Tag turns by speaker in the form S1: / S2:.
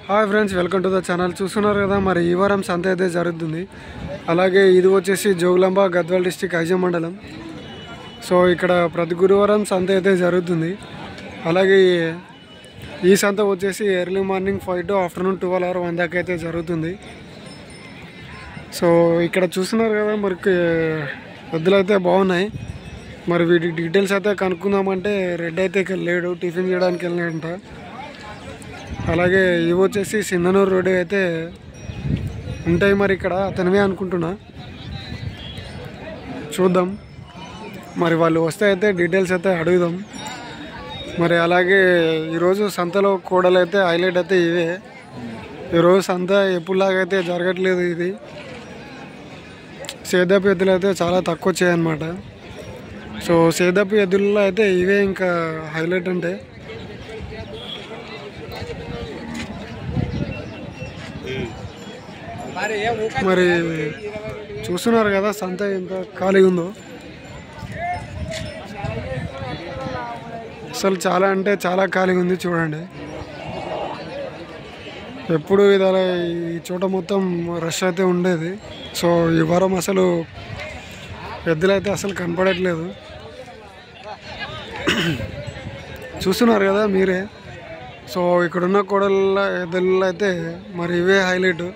S1: Hi friends, welcome to the channel. చూస్తున్నారు కదా, మరి ఈ వారం సంత అయితే జరుగుతుంది. అలాగే ఇది వచ్చేసి జోగులాంబ గద్వాల్ డిస్టిక్ ఐజమ్ మండలం. సో ఇక్కడ ప్రతి గురువారం సంత అయితే జరుగుతుంది. అలాగే ఈ సంత వచ్చేసి early morning 5 to afternoon 12 or 1 దాకా అయితే జరుగుతుంది. సో ఇక్కడ చూస్తున్నారు కదా, మరి ఎద్దులు అయితే బాగున్నాయి. మరి వీటి డీటెయిల్స్ అయితే కనుక్కుందామంటే రెడ్ అయితే లేడు, టిఫిన్ చేయడానికి వెళ్ళినట్ట. అలాగే ఇవి వచ్చేసి సింధనూరు రోడ్డు అయితే ఉంటాయి. మరి ఇక్కడ అతనివే అనుకుంటున్నా, చూద్దాం. మరి వాళ్ళు వస్తే అయితే డీటెయిల్స్ అయితే అడుగుదాం. మరి అలాగే ఈరోజు సంతలో కోడలు అయితే హైలైట్ అయితే ఇవే. ఈరోజు సంత ఎప్పుడులాగా అయితే జరగట్లేదు. ఇది సేదపు ఎద్దులు అయితే చాలా తక్కువ వచ్చాయన్నమాట. సో సేదపు ఎద్దుల్లో అయితే ఇవే ఇంకా హైలైట్ అంటే. మరి చూస్తున్నారు కదా సంత ఎంత ఖాళీగా ఉందో. అసలు చాలా అంటే చాలా ఖాళీగా ఉంది, చూడండి. ఎప్పుడు ఇలా ఈ చోట మొత్తం రష్ అయితే ఉండేది. సో ఈ వారం అసలు ఎద్దులైతే అసలు కనపడట్లేదు. చూస్తున్నారు కదా మీరే. సో ఇక్కడున్న కోడళ్ళ ఎద్దుల్లో అయితే మరి ఇవే హైలైట్.